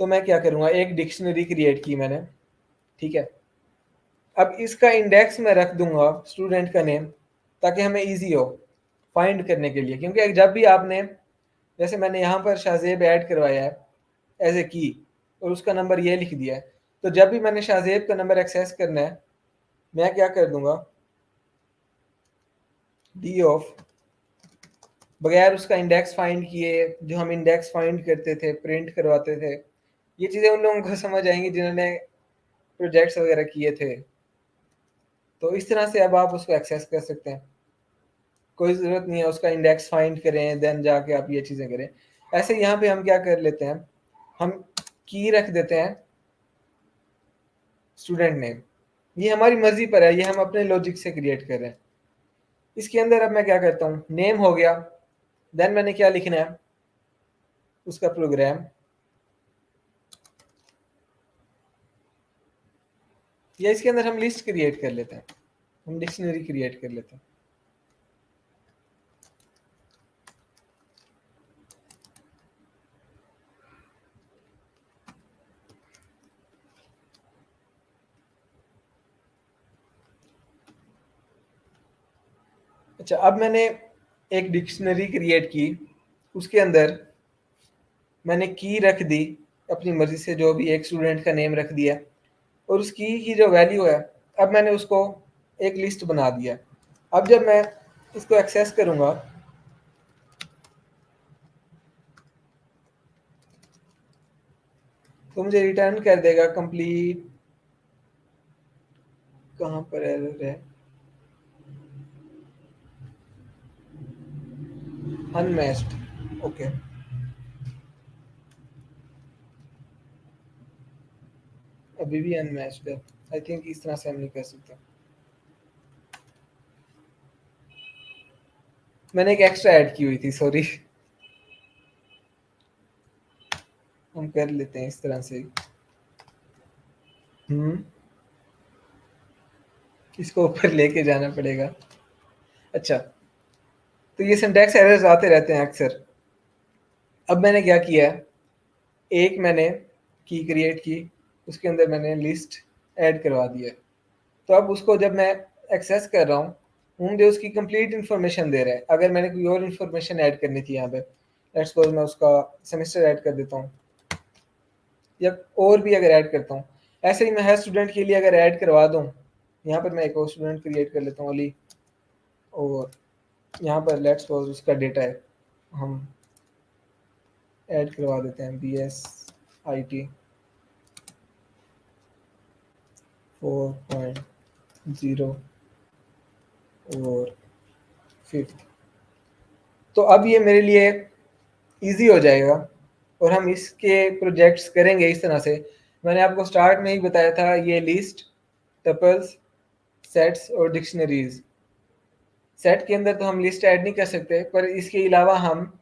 तो मैं क्या करूँगा, एक डिक्शनरी क्रिएट की मैंने, ठीक है। अब इसका इंडेक्स मैं रख दूंगा स्टूडेंट का नेम, ताकि हमें इजी हो फाइंड करने के लिए। क्योंकि जब भी आपने, जैसे मैंने यहाँ पर शाहजेब ऐड करवाया है एज ए की और उसका नंबर ये लिख दिया है, तो जब भी मैंने शाहजेब का नंबर एक्सेस करना है मैं क्या कर दूंगा, डी ऑफ, बगैर उसका इंडेक्स फाइंड किए, जो हम इंडेक्स फाइंड करते थे प्रिंट करवाते थे, ये चीज़ें उन लोगों को समझ आएंगी जिन्होंने प्रोजेक्ट्स वगैरह किए थे। तो इस तरह से अब आप उसको एक्सेस कर सकते हैं, कोई ज़रूरत नहीं है उसका इंडेक्स फाइंड करें देन जाके आप ये चीज़ें करें। ऐसे यहाँ पे हम क्या कर लेते हैं, हम की रख देते हैं स्टूडेंट नेम, ये हमारी मर्जी पर है, ये हम अपने लॉजिक से क्रिएट कर रहे हैं। इसके अंदर अब मैं क्या करता हूँ, नेम हो गया, देन मैंने क्या लिखना है, उसका प्रोग्राम, या इसके अंदर हम लिस्ट क्रिएट कर लेते हैं, हम डिक्शनरी क्रिएट कर लेते हैं। अच्छा, अब मैंने एक डिक्शनरी क्रिएट की, उसके अंदर मैंने की रख दी अपनी मर्जी से, जो भी एक स्टूडेंट का नेम रख दिया, और उस की जो वैल्यू है, अब मैंने उसको एक लिस्ट बना दिया। अब जब मैं इसको एक्सेस करूंगा, तो मुझे रिटर्न कर देगा कंप्लीट, कहाँ पर एरर है, अनमैच्ड। ओके, अभी भी अनमैच्ड है। आई थिंक इस तरह से हम नहीं कर सकते। मैंने एक एक्स्ट्रा ऐड की हुई थी, सॉरी। हम कर लेते हैं इस तरह से। हम्म, इसको ऊपर लेके जाना पड़ेगा। अच्छा, तो ये सिंटैक्स एरर्स आते रहते हैं अक्सर। अब मैंने क्या किया है, एक मैंने की क्रिएट की, उसके अंदर मैंने लिस्ट ऐड करवा दिया है। तो अब उसको जब मैं एक्सेस कर रहा हूँ, मुझे उसकी कंप्लीट इन्फॉर्मेशन दे रहा है। अगर मैंने कोई और इन्फॉर्मेशन ऐड करनी थी यहाँ पे, लेट्स सपोज मैं उसका सेमेस्टर ऐड कर देता हूँ, या और भी अगर ऐड करता हूँ, ऐसे ही मैं हर स्टूडेंट के लिए अगर ऐड करवा दूँ, यहाँ पर मैं एक और स्टूडेंट क्रिएट कर लेता हूँ, अली, और यहाँ पर लेट्स सपोज उसका डेटा है, हम ऐड करवा देते हैं BS IT 4.0 और 5th। तो अब ये मेरे लिए इजी हो जाएगा, और हम इसके प्रोजेक्ट्स करेंगे इस तरह से। मैंने आपको स्टार्ट में ही बताया था, ये लिस्ट, टपल्स, सेट्स और डिक्शनरीज। सेट के अंदर तो हम लिस्ट ऐड नहीं कर सकते, पर इसके अलावा हम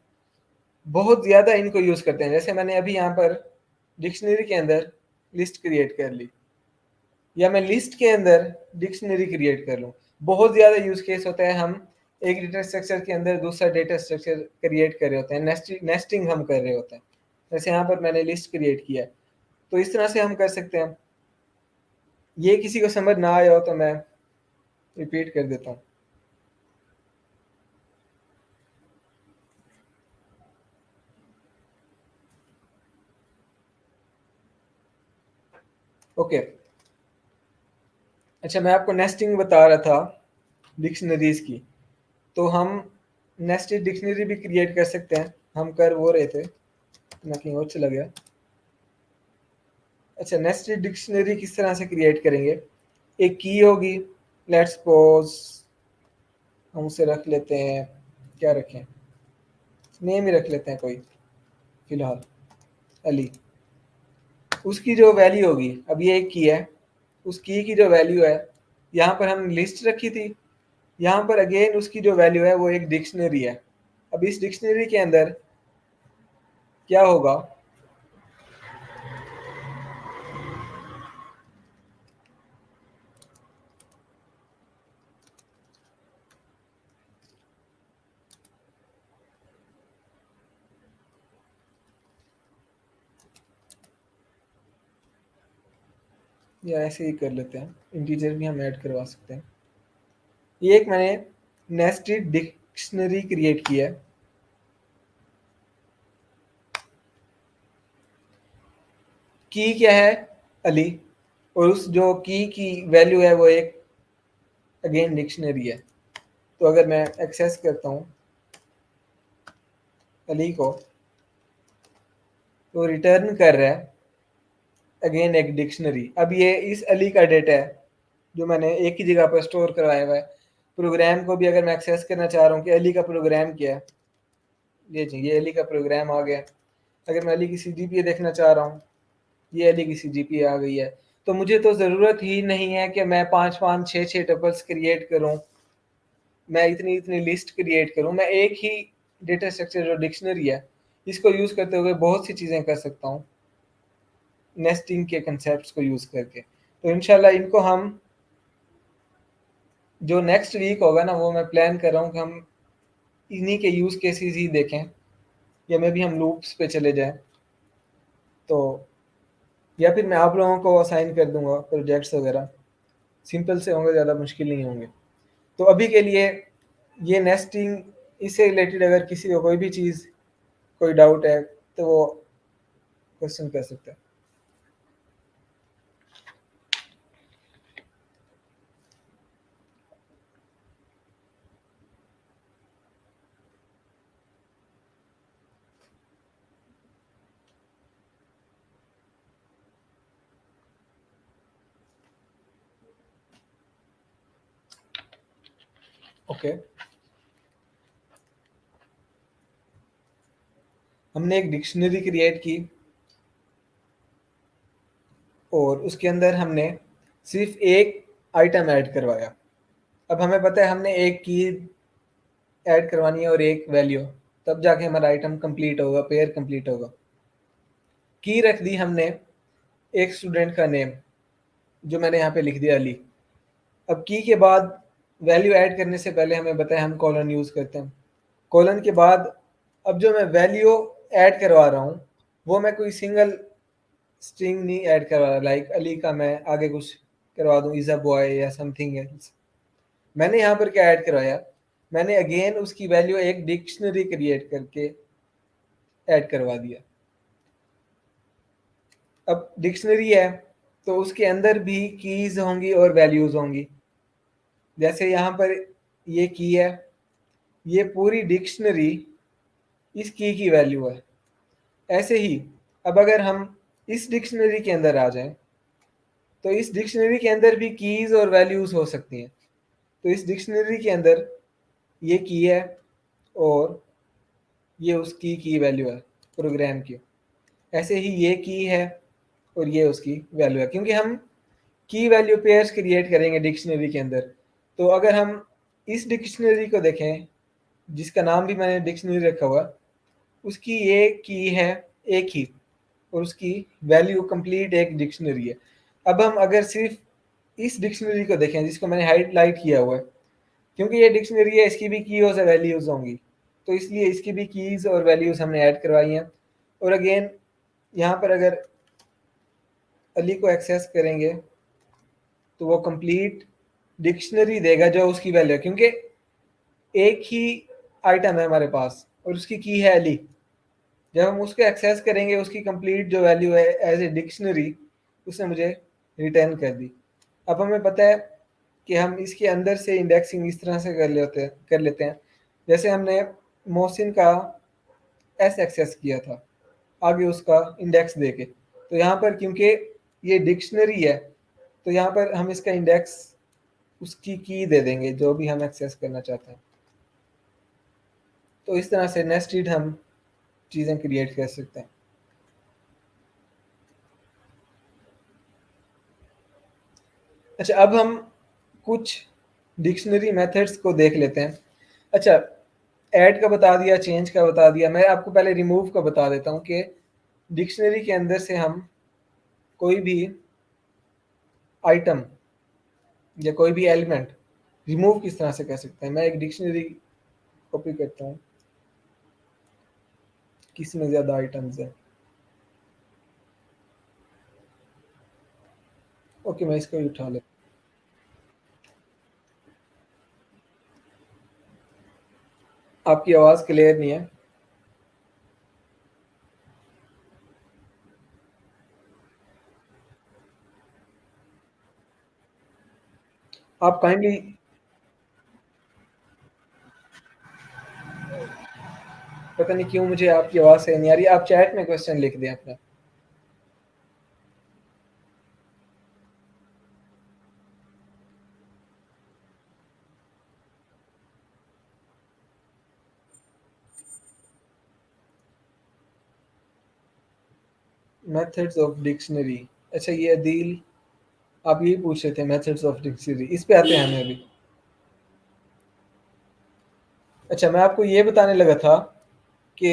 बहुत ज़्यादा इनको यूज़ करते हैं। जैसे मैंने अभी यहाँ पर डिक्शनरी के अंदर लिस्ट क्रिएट कर ली, या मैं लिस्ट के अंदर डिक्शनरी क्रिएट कर लूँ। बहुत ज़्यादा यूज़ केस होता है, हम एक डेटा स्ट्रक्चर के अंदर दूसरा डेटा स्ट्रक्चर क्रिएट कर रहे होते हैं, नेस्टिंग हम कर रहे होते हैं। जैसे यहाँ पर मैंने लिस्ट क्रिएट किया है, तो इस तरह से हम कर सकते हैं। ये किसी को समझ ना आया हो तो मैं रिपीट कर देता हूँ। ओके, अच्छा, मैं आपको नेस्टिंग बता रहा था डिक्शनरीज की। तो हम नेस्टेड डिक्शनरी भी क्रिएट कर सकते हैं, हम कर वो रहे थे, मैं कहीं और चला गया। अच्छा, नेस्टेड डिक्शनरी किस तरह से क्रिएट करेंगे, एक की होगी, लेट्स सपोज हम उसे रख लेते हैं, क्या रखें, नेम ही रख लेते हैं कोई फिलहाल, अली। उसकी जो वैल्यू होगी, अब ये एक की है, उस की जो वैल्यू है, यहाँ पर हम लिस्ट रखी थी, यहाँ पर अगेन उसकी जो वैल्यू है वो एक डिक्शनरी है। अब इस डिक्शनरी के अंदर क्या होगा, या ऐसे ही कर लेते हैं, इंटीजर भी हम ऐड करवा सकते हैं। ये एक मैंने नेस्टेड डिक्शनरी क्रिएट किया है। की क्या है, अली, और उस जो की वैल्यू है वो एक अगेन डिक्शनरी है। तो अगर मैं एक्सेस करता हूँ अली को, तो रिटर्न कर रहा है अगेन एक डिक्शनरी। अब ये इस अली का डेटा है जो मैंने एक ही जगह पर स्टोर करवाया हुआ है। प्रोग्राम को भी अगर मैं एक्सेस करना चाह रहा हूँ कि अली का प्रोग्राम क्या है, ये अली का प्रोग्राम आ गया। अगर मैं अली की CGPA देखना चाह रहा हूँ, ये अली की CGPA आ गई है। तो मुझे तो ज़रूरत ही नहीं है कि मैं 5-5 6-6 टपल्स क्रिएट करूँ, मैं इतनी-इतनी लिस्ट क्रिएट करूँ। मैं एक ही डेटा स्ट्रक्चर जो डिक्शनरी है, इसको यूज़ करते हुए बहुत सी चीज़ें कर सकता हूँ, नेस्टिंग के कंसेप्ट्स को यूज़ करके। तो इंशाल्लाह इनको हम जो नेक्स्ट वीक होगा ना, वो मैं प्लान कर रहा हूँ कि हम इन्हीं के यूज़ केसेस ही देखें, या मे बी हम लूप्स पे चले जाएँ। तो या फिर मैं आप लोगों को असाइन कर दूँगा प्रोजेक्ट्स वगैरह, सिंपल से होंगे, ज़्यादा मुश्किल नहीं होंगे। तो अभी के लिए ये नेस्टिंग, इससे रिलेटेड अगर किसी को कोई भी चीज़, कोई डाउट है, तो वो क्वेश्चन कर सकते हैं। ओके, हमने एक डिक्शनरी क्रिएट की और उसके अंदर हमने सिर्फ एक आइटम ऐड करवाया। अब हमें पता है हमने एक की ऐड करवानी है और एक वैल्यू, तब जाके हमारा आइटम कंप्लीट होगा, पेयर कंप्लीट होगा। की रख दी हमने एक स्टूडेंट का नेम, जो मैंने यहाँ पे लिख दिया अली। अब की के बाद वैल्यू ऐड करने से पहले हमें बताया हम कॉलन यूज़ करते हैं। कॉलन के बाद अब जो मैं वैल्यू ऐड करवा रहा हूँ, वो मैं कोई सिंगल स्ट्रिंग नहीं ऐड करवा रहा, लाइक अली का मैं आगे कुछ करवा दूँ, इज़ अ बॉय या समथिंग एल्स। मैंने यहाँ पर क्या ऐड करवाया, मैंने अगेन उसकी वैल्यू एक डिक्शनरी क्रिएट करके ऐड करवा दिया। अब डिक्शनरी है तो उसके अंदर भी कीज होंगी और वैल्यूज होंगी। जैसे यहाँ पर ये की है, ये पूरी डिक्शनरी इस की वैल्यू है। ऐसे ही अब अगर हम इस डिक्शनरी के अंदर आ जाएं, तो इस डिक्शनरी के अंदर भी कीज और वैल्यूज हो सकती हैं। तो इस डिक्शनरी के अंदर ये की है और ये उस की वैल्यू है प्रोग्राम की। ऐसे ही ये की है और ये उसकी वैल्यू है, क्योंकि हम की वैल्यू पेयर्स क्रिएट करेंगे डिक्शनरी के अंदर। तो अगर हम इस डिक्शनरी को देखें, जिसका नाम भी मैंने डिक्शनरी रखा हुआ, उसकी ये की है एक ही, और उसकी वैल्यू कंप्लीट एक डिक्शनरी है। अब हम अगर सिर्फ इस डिक्शनरी को देखें, जिसको मैंने हाईलाइट किया हुआ है, क्योंकि ये डिक्शनरी है, इसकी भी की और वैल्यूज होंगी, तो इसलिए इसकी भी कीज और वैल्यूज हमने ऐड करवाई हैं। और अगेन यहाँ पर अगर अली को एक्सेस करेंगे, तो वो कंप्लीट डिक्शनरी देगा जो उसकी वैल्यू है, क्योंकि एक ही आइटम है हमारे पास और उसकी की है अली। जब हम उसको एक्सेस करेंगे, उसकी कंप्लीट जो वैल्यू है एज ए डिक्शनरी, उसने मुझे रिटर्न कर दी। अब हमें पता है कि हम इसके अंदर से इंडेक्सिंग इस तरह से कर लेते हैं। जैसे हमने मोहसिन का एस एक्सेस किया था आगे उसका इंडेक्स देके, तो यहाँ पर क्योंकि ये डिक्शनरी है, तो यहाँ पर हम इसका इंडेक्स उसकी की दे देंगे जो भी हम एक्सेस करना चाहते हैं। तो इस तरह से नेस्टेड हम चीज़ें क्रिएट कर सकते हैं। अच्छा, अब हम कुछ डिक्शनरी मेथड्स को देख लेते हैं। अच्छा, ऐड का बता दिया, चेंज का बता दिया, मैं आपको पहले रिमूव का बता देता हूँ कि डिक्शनरी के अंदर से हम कोई भी आइटम या कोई भी एलिमेंट रिमूव किस तरह से कर सकते हैं। मैं एक डिक्शनरी कॉपी करता हूँ, किस में ज़्यादा आइटम्स हैं। ओके, मैं इसको ही उठा लेता हूँ। आपकी आवाज़ क्लियर नहीं है। आप काइंडली, पता नहीं क्यों मुझे आपकी आवाज़ सही नहीं आ रही, आप चैट में क्वेश्चन लिख दें अपना। Methods of dictionary. अच्छा, ये अदील आप यही पूछ रहे थे मेथड्स ऑफ डिक्शनरी, इस पे आते हैं हमें अभी। अच्छा, मैं आपको ये बताने लगा था कि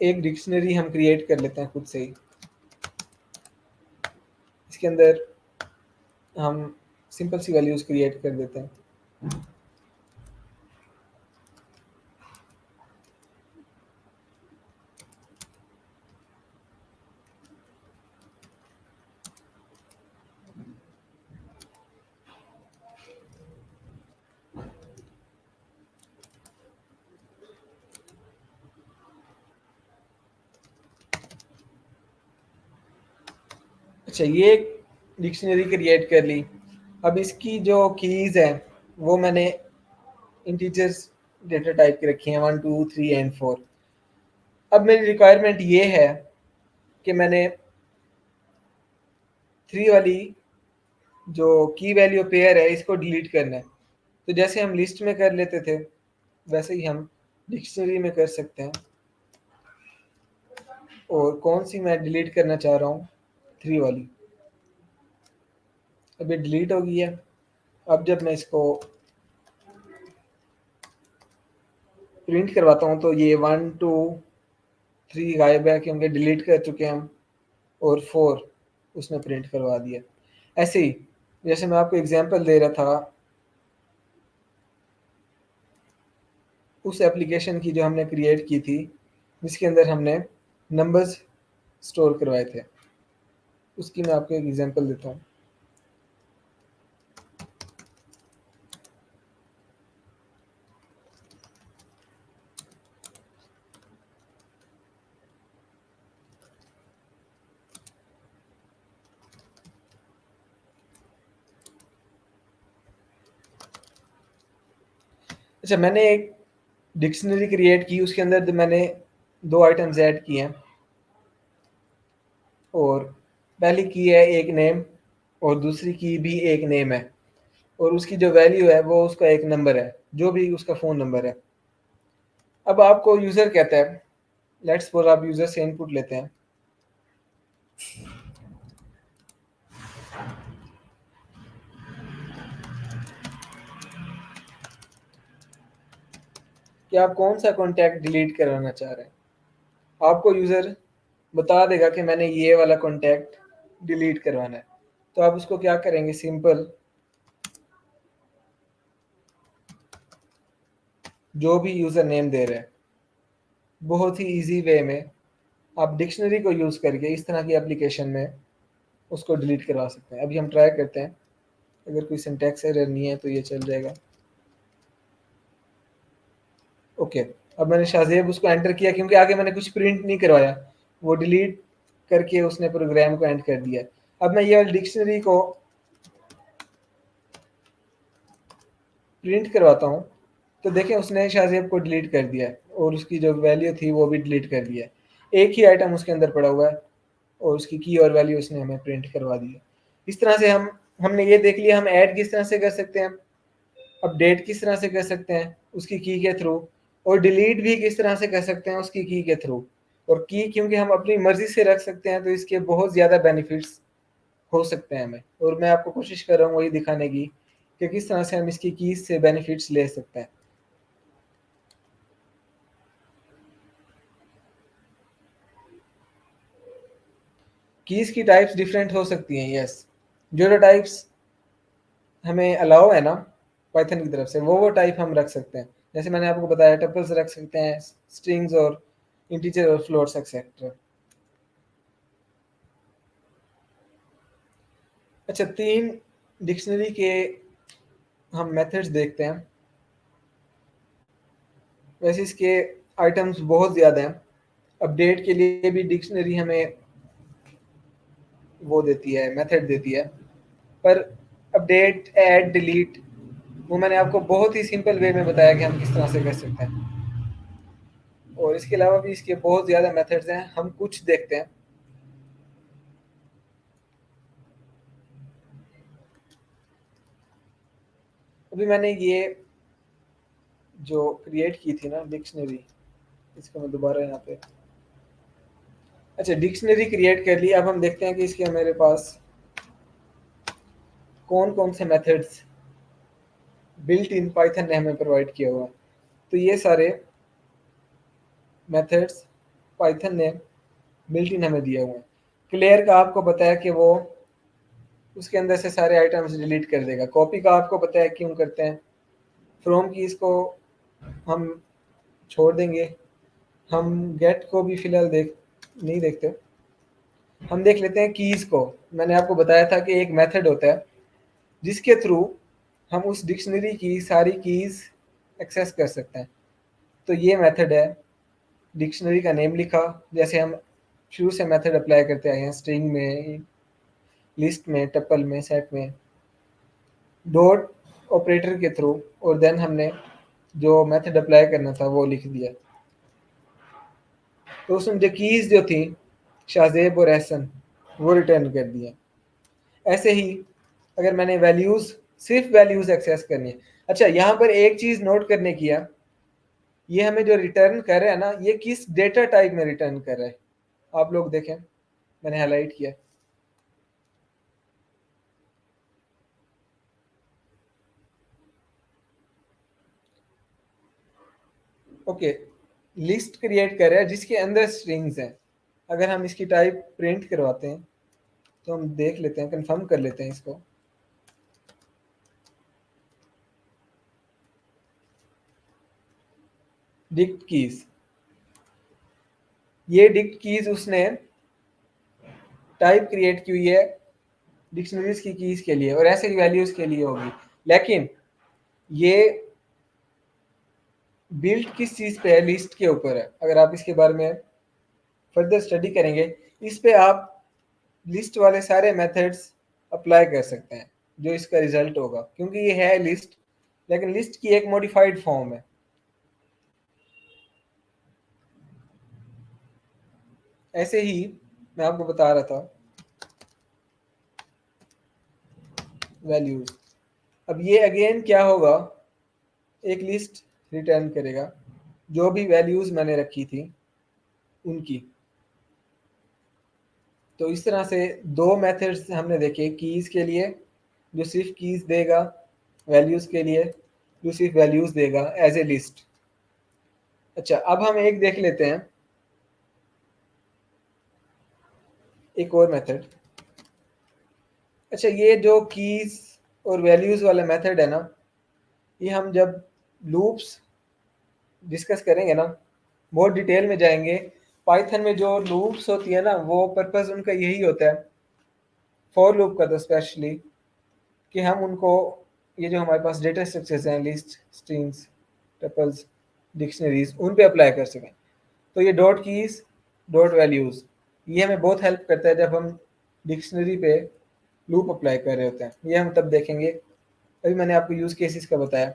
एक डिक्शनरी हम क्रिएट कर लेते हैं खुद से ही। इसके अंदर हम सिंपल सी वैल्यूज क्रिएट कर देते हैं। अच्छा, ये एक डिक्शनरी क्रिएट कर ली। अब इसकी जो कीज़ है वो मैंने इंटीजर्स डेटा टाइप की रखी हैं, 1 2 3 एंड 4। अब मेरी रिक्वायरमेंट ये है कि मैंने 3 वाली जो की वैल्यू पेयर है इसको डिलीट करना है। तो जैसे हम लिस्ट में कर लेते थे वैसे ही हम डिक्शनरी में कर सकते हैं। और कौन सी मैं डिलीट करना चाह रहा हूँ, 3 वाली। अब ये डिलीट हो गई है। अब जब मैं इसको प्रिंट करवाता हूँ तो ये 1 2 3 गायब है क्योंकि डिलीट कर चुके हैं हम, और 4 उसने प्रिंट करवा दिया। ऐसे ही जैसे मैं आपको एग्जांपल दे रहा था उस एप्लीकेशन की जो हमने क्रिएट की थी जिसके अंदर हमने नंबर्स स्टोर करवाए थे, उसकी मैं आपको एक एग्जांपल देता हूँ। अच्छा, मैंने एक डिक्शनरी क्रिएट की, उसके अंदर मैंने 2 आइटम्स ऐड किए हैं। और पहली की है एक नेम और दूसरी की भी एक नेम है, और उसकी जो वैल्यू है वो उसका एक नंबर है, जो भी उसका फ़ोन नंबर है। अब आपको यूज़र कहता है, लेट्स सपोज आप यूज़र से इनपुट लेते हैं कि आप कौन सा कॉन्टैक्ट डिलीट कराना चाह रहे हैं। आपको यूज़र बता देगा कि मैंने ये वाला कॉन्टैक्ट डिलीट करवाना है। तो आप उसको क्या करेंगे, सिंपल जो भी यूज़र नेम दे रहे हैं, बहुत ही इजी वे में आप डिक्शनरी को यूज़ करके इस तरह की एप्लीकेशन में उसको डिलीट करवा सकते हैं। अभी हम ट्राई करते हैं, अगर कोई सिंटैक्स एरर नहीं है तो ये चल जाएगा। ओके, अब मैंने शाहजेब उसको एंटर किया क्योंकि आगे मैंने कुछ प्रिंट नहीं करवाया, वो डिलीट करके उसने प्रोग्राम को एंड कर दिया। अब मैं ये वाली डिक्शनरी को प्रिंट करवाता हूँ तो देखें उसने शाहजेब को डिलीट कर दिया है और उसकी जो वैल्यू थी वो भी डिलीट कर दिया है। एक ही आइटम उसके अंदर पड़ा हुआ है और उसकी की और वैल्यू उसने हमें प्रिंट करवा दी है। इस तरह से हमने ये देख लिया हम ऐड किस तरह से कर सकते हैं, अपडेट किस तरह से कर सकते हैं उसकी की के थ्रू, और डिलीट भी किस तरह से कर सकते हैं उसकी की के थ्रू। और की क्योंकि हम अपनी मर्जी से रख सकते हैं तो इसके बहुत ज़्यादा बेनिफिट्स हो सकते हैं हमें, और मैं आपको कोशिश कर रहा हूँ वही दिखाने की कि किस तरह से हम इसकी कीज से बेनिफिट्स ले सकते हैं। कीज की टाइप्स डिफरेंट हो सकती हैं, यस। जो टाइप्स हमें अलाउ है ना पाइथन की तरफ से, वो टाइप हम रख सकते हैं। जैसे मैंने आपको बताया टपल्स रख सकते हैं, स्ट्रिंग्स और इंटीजर और फ्लोट्स एक्सेट्रा। अच्छा, 3 डिक्शनरी के हम मेथड्स देखते हैं। वैसे इसके आइटम्स बहुत ज़्यादा हैं। अपडेट के लिए भी डिक्शनरी हमें वो देती है, मेथड देती है। पर अपडेट, ऐड, डिलीट वो मैंने आपको बहुत ही सिंपल वे में बताया कि हम किस तरह से कर सकते हैं। और इसके अलावा भी इसके बहुत ज़्यादा मेथड्स हैं, हम कुछ देखते हैं। अभी मैंने ये जो क्रिएट की थी ना डिक्शनरी, इसको मैं दोबारा यहाँ पे, अच्छा डिक्शनरी क्रिएट कर ली। अब हम देखते हैं कि इसके मेरे पास कौन कौन से मेथड्स बिल्ट इन पाइथन ने हमें प्रोवाइड किया हुआ है। तो ये सारे मेथड्स पाइथन ने बिल्ट इन हमें दिए हुए हैं। क्लियर का आपको पता है कि वो उसके अंदर से सारे आइटम्स डिलीट कर देगा। कॉपी का आपको पता है क्यों करते हैं। फ्रॉम की इसको हम छोड़ देंगे। हम गेट को भी फिलहाल नहीं देखते। हम देख लेते हैं कीज को। मैंने आपको बताया था कि एक मेथड होता है जिसके थ्रू हम उस डिक्शनरी की सारी कीज एक्सेस कर सकते हैं। तो ये मेथड है, डिक्शनरी का नेम लिखा, जैसे हम शुरू से मेथड अप्लाई करते आए हैं, स्ट्रिंग में, लिस्ट में, टपल में, सेट में, डॉट ऑपरेटर के थ्रू, और देन हमने जो मेथड अप्लाई करना था वो लिख दिया। तो उसमें जो कीज जो थी शाहजेब और एहसन वो रिटर्न कर दिया। ऐसे ही अगर मैंने वैल्यूज, सिर्फ वैल्यूज एक्सेस करनी है। अच्छा, यहाँ पर एक चीज नोट करने की है, ये हमें जो रिटर्न कर रहा है ना, ये किस डेटा टाइप में रिटर्न कर रहा है। आप लोग देखें, मैंने हाईलाइट किया। ओके, लिस्ट क्रिएट कर रहा है जिसके अंदर स्ट्रिंग्स हैं। अगर हम इसकी टाइप प्रिंट करवाते हैं तो हम देख लेते हैं, कंफर्म कर लेते हैं इसको। डिक्ट कीज, ये डिक्ट कीज उसने टाइप क्रिएट की हुई है डिक्शनरीज की कीज के लिए, और ऐसे ही वैल्यूज के लिए होगी। लेकिन ये बिल्ट किस चीज पे है, लिस्ट के ऊपर है। अगर आप इसके बारे में फर्दर स्टडी करेंगे, इस पे आप लिस्ट वाले सारे मेथड्स अप्लाई कर सकते हैं जो इसका रिजल्ट होगा, क्योंकि ये है लिस्ट, लेकिन लिस्ट की एक मॉडिफाइड फॉर्म है। ऐसे ही मैं आपको बता रहा था वैल्यूज। अब ये अगेन क्या होगा, एक लिस्ट रिटर्न करेगा जो भी वैल्यूज मैंने रखी थी उनकी। तो इस तरह से दो मेथड्स हमने देखे, कीज के लिए जो सिर्फ कीज देगा, वैल्यूज के लिए जो सिर्फ वैल्यूज देगा एज ए लिस्ट। अच्छा, अब हम एक देख लेते हैं, एक और मेथड। अच्छा, ये जो कीज और वैल्यूज वाला मेथड है ना, ये हम जब लूप्स डिस्कस करेंगे ना, बहुत डिटेल में जाएंगे। पाइथन में जो लूप्स होती है ना, वो पर्पस उनका यही होता है, फॉर लूप का तो स्पेशली, कि हम उनको, ये जो हमारे पास डेटा स्ट्रक्चर्स हैं, लिस्ट, स्ट्रिंग्स, टपल्स, डिक्शनरीज, उन पे अप्लाई कर सकें। तो ये डॉट कीज, डॉट वैल्यूज, ये हमें बहुत हेल्प करता है जब हम डिक्शनरी पे लूप अप्लाई कर रहे होते हैं। ये हम तब देखेंगे। अभी मैंने आपको यूज केसेस का बताया।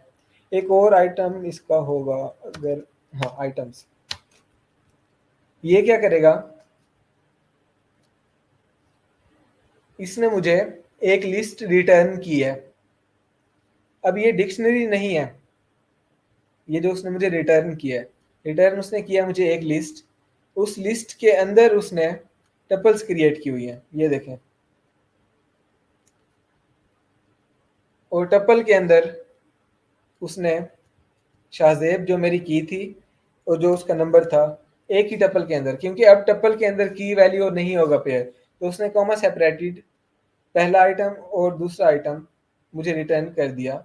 एक और आइटम इसका होगा, अगर, हाँ, आइटम्स। ये क्या करेगा, इसने मुझे एक लिस्ट रिटर्न की है। अब ये डिक्शनरी नहीं है, ये जो उसने मुझे रिटर्न किया है, रिटर्न उसने किया मुझे एक लिस्ट। उस लिस्ट के अंदर उसने टपल्स क्रिएट की हुई है, ये देखें। और टपल के अंदर उसने शाहजेब जो मेरी की थी और जो उसका नंबर था, एक ही टपल के अंदर, क्योंकि अब टपल के अंदर की वैल्यू नहीं होगा पेयर, तो उसने कॉमा सेपरेटेड पहला आइटम और दूसरा आइटम मुझे रिटर्न कर दिया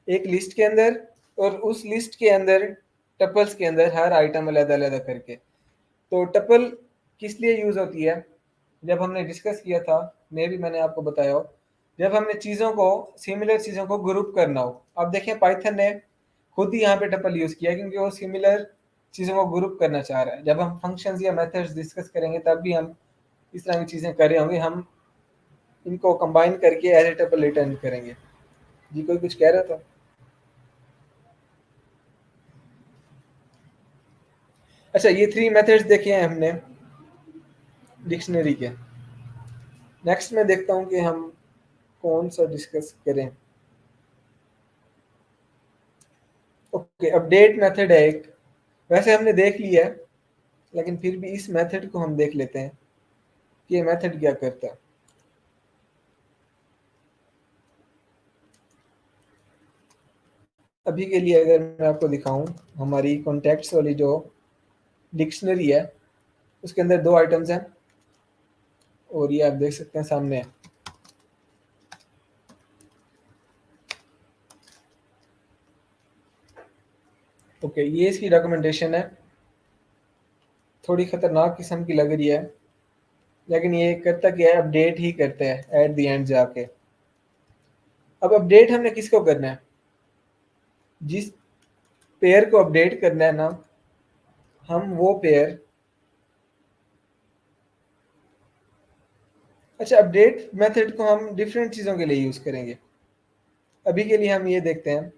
एक लिस्ट के अंदर, और उस लिस्ट के अंदर टपल्स के अंदर हर आइटम अलग अलग करके। तो टपल किस लिए यूज होती है, जब हमने डिस्कस किया था, मे भी मैंने आपको बताया हो, जब हमने चीज़ों को, सिमिलर चीज़ों को ग्रुप करना हो। अब देखें, पाइथन ने खुद ही यहाँ पे टपल यूज किया क्योंकि वो सिमिलर चीज़ों को ग्रुप करना चाह रहा है। जब हम फंक्शंस या मेथड्स डिस्कस करेंगे तब भी हम इस तरह की चीज़ें कर रहे होंगे, हम इनको कंबाइन करके एज ए टपल रिटर्न करेंगे। जी, कोई कुछ कह रहा था। अच्छा, ये थ्री मेथड्स देखे हैं हमने डिक्शनरी के। नेक्स्ट मैं देखता हूँ कि हम कौन सा डिस्कस करें। ओके, अपडेट मेथड है एक, वैसे हमने देख लिया है, लेकिन फिर भी इस मेथड को हम देख लेते हैं कि ये मेथड क्या करता है। अभी के लिए अगर मैं आपको दिखाऊं, हमारी कॉन्टैक्ट्स वाली जो डिक्शनरी है उसके अंदर 2 आइटम्स हैं और ये आप देख सकते हैं सामने है। ओके, ये इसकी डॉक्यूमेंटेशन है। थोड़ी खतरनाक किस्म की लग रही है, लेकिन ये करता क्या है, अपडेट ही करते हैं एट द एंड जाके। अब अपडेट हमने किसको करना है? जिस पेयर को अपडेट करना है ना, हम वो पेयर, अच्छा अपडेट मेथड को हम डिफरेंट चीज़ों के लिए यूज़ करेंगे। अभी के लिए हम ये देखते हैं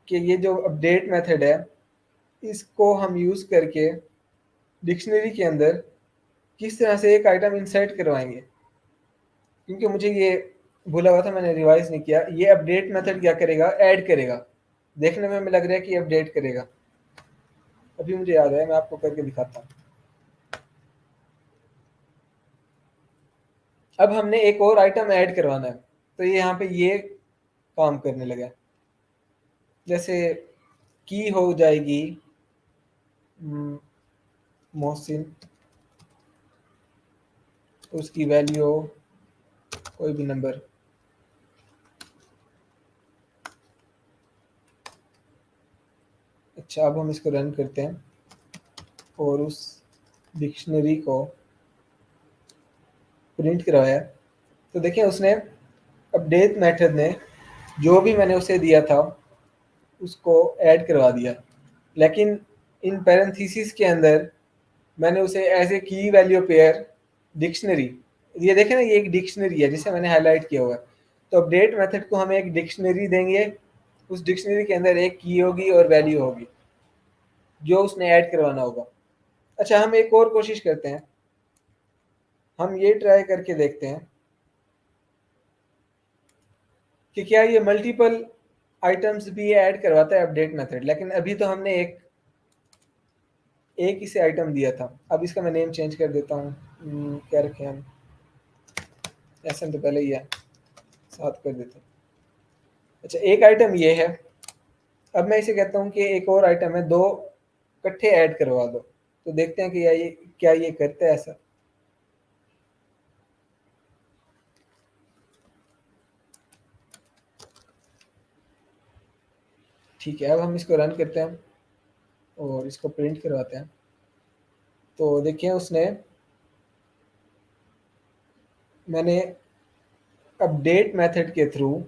कि ये जो अपडेट मेथड है इसको हम यूज़ करके डिक्शनरी के अंदर किस तरह से एक आइटम इंसर्ट करवाएंगे। क्योंकि मुझे ये भूला हुआ था, मैंने रिवाइज नहीं किया। ये अपडेट मेथड क्या करेगा, ऐड करेगा। देखने में हमें लग रहा है कि अपडेट करेगा, अभी मुझे याद है, मैं आपको करके दिखाता हूँ। अब हमने एक और आइटम ऐड करवाना है, तो ये यहाँ पे ये काम करने लगा है। जैसे की हो जाएगी मोहसिन, उसकी वैल्यू कोई भी नंबर। अच्छा, अब हम इसको रन करते हैं और उस डिक्शनरी को प्रिंट करवाया, तो देखिए उसने अपडेट मेथड ने जो भी मैंने उसे दिया था उसको ऐड करवा दिया। लेकिन इन पैरेंथेसिस के अंदर मैंने उसे एज ए की वैल्यू पेयर डिक्शनरी, ये देखें ना, ये एक डिक्शनरी है जिसे मैंने हाईलाइट किया हुआ है। तो अपडेट मेथड को हम एक डिक्शनरी देंगे, उस डिक्शनरी के अंदर एक की होगी और वैल्यू होगी जो उसने ऐड करवाना होगा। अच्छा, हम एक और कोशिश करते हैं, हम ये ट्राई करके देखते हैं कि क्या ये मल्टीपल आइटम्स भी ऐड करवाता है अपडेट मेथड। लेकिन अभी तो हमने एक एक इसे आइटम दिया था। अब इसका मैं नेम चेंज कर देता हूँ। क्या रखें हम, ऐसा तो पहले ही है, 7 कर देते हैं। अच्छा, एक आइटम ये है। अब मैं इसे कहता हूँ कि एक और आइटम है, 2 इकट्ठे ऐड करवा दो। तो देखते हैं कि क्या ये करता है ऐसा। ठीक है, अब हम इसको रन करते हैं और इसको प्रिंट करवाते हैं। तो देखिए उसने, मैंने अपडेट मेथड के थ्रू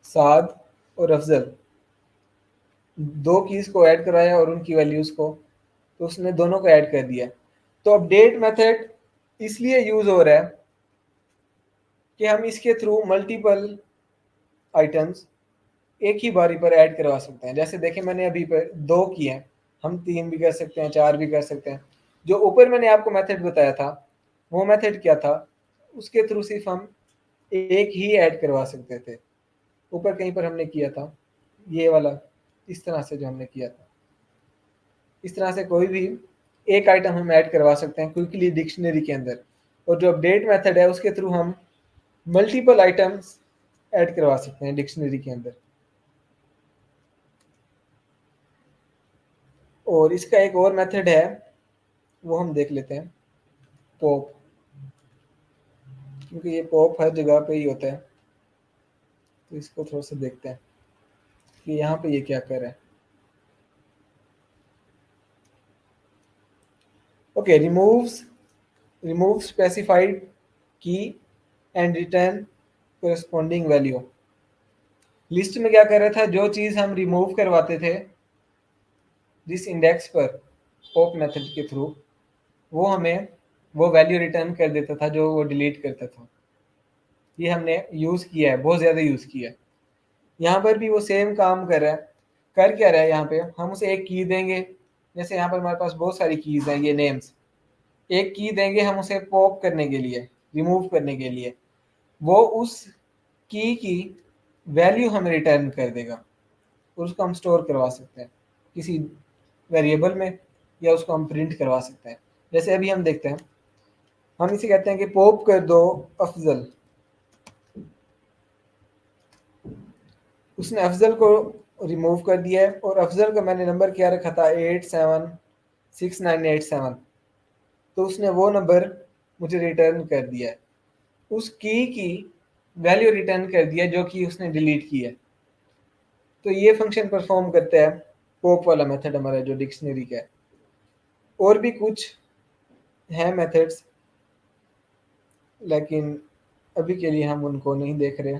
साद और अफजल 2 कीज को ऐड कराया और उनकी वैल्यूज को, तो उसने दोनों को ऐड कर दिया। तो अपडेट मेथड इसलिए यूज हो रहा है कि हम इसके थ्रू मल्टीपल आइटम्स एक ही बारी पर ऐड करवा सकते हैं। जैसे देखिए मैंने अभी पर 2 किए हैं, हम 3 भी कर सकते हैं, 4 भी कर सकते हैं। जो ऊपर मैंने आपको मेथड बताया था, वो मेथड क्या था, उसके थ्रू सिर्फ हम एक ही ऐड करवा सकते थे। ऊपर कहीं पर हमने किया था ये वाला, इस तरह से जो हमने किया था, इस तरह से कोई भी एक आइटम हम ऐड करवा सकते हैं क्विकली डिक्शनरी के अंदर। और जो अपडेट मेथड है उसके थ्रू हम मल्टीपल आइटम्स ऐड करवा सकते हैं डिक्शनरी के अंदर। और इसका एक और मेथड है, वो हम देख लेते हैं, पॉप। क्योंकि ये पॉप हर जगह पे ही होता है, तो इसको थोड़ा सा देखते हैं कि यहाँ पे ये क्या कर रहा है। ओके, रिमूव स्पेसिफाइड की and return corresponding value. List में क्या कर रहा था, जो चीज़ हम रिमूव करवाते थे जिस इंडेक्स पर पॉप मेथड के थ्रू, वो हमें वो वैल्यू रिटर्न कर देता था जो वो डिलीट करता था। ये हमने यूज़ किया है, बहुत ज़्यादा यूज़ किया है। यहाँ पर भी वो सेम काम कर रहा है। कर क्या रहा है, यहाँ पे हम उसे एक की देंगे। जैसे यहाँ पर हमारे पास बहुत सारी कीज़ हैं, ये नेम्स। एक की देंगे हम उसे पॉप करने के लिए, रिमूव करने के लिए। वो उस की वैल्यू हमें रिटर्न कर देगा और उसको हम स्टोर करवा सकते हैं किसी वेरिएबल में, या उसको हम प्रिंट करवा सकते हैं। जैसे अभी हम देखते हैं, हम इसे कहते हैं कि पॉप कर दो अफजल। उसने अफजल को रिमूव कर दिया है और अफजल का मैंने नंबर क्या रखा था 876987, तो उसने वो नंबर मुझे रिटर्न कर दिया है, उस की वैल्यू रिटर्न कर दिया जो कि उसने डिलीट की है। तो ये फंक्शन परफॉर्म करता है पॉप वाला मेथड हमारा जो डिक्शनरी का है। और भी कुछ है मेथड्स, लेकिन अभी के लिए हम उनको नहीं देख रहे।